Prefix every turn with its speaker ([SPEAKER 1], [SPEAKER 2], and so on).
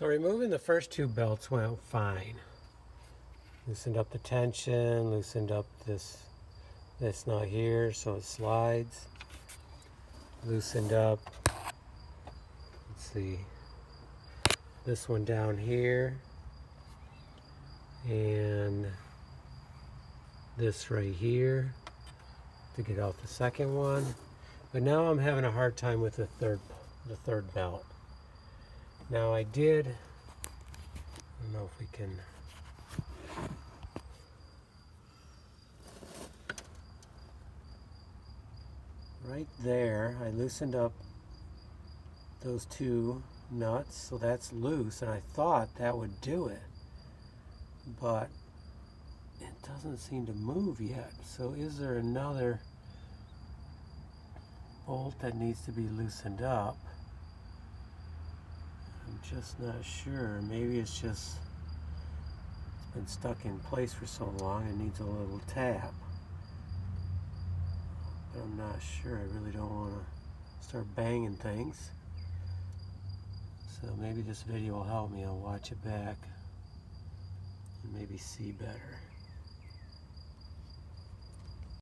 [SPEAKER 1] So removing the first two belts went fine. Loosened up the tension, loosened up this knot here so it slides. Loosened up, let's see, this one down here. And this right here to get out the second one. But now I'm having a hard time with the third belt. Now I don't know if we can, right there, I loosened up those two nuts, so that's loose, and I thought that would do it, but it doesn't seem to move yet. So is there another bolt that needs to be loosened up? I'm just not sure. Maybe it's been stuck in place for so long it needs a little tap. But I'm not sure. I really don't want to start banging things. So maybe this video will help me. I'll watch it back and maybe see better.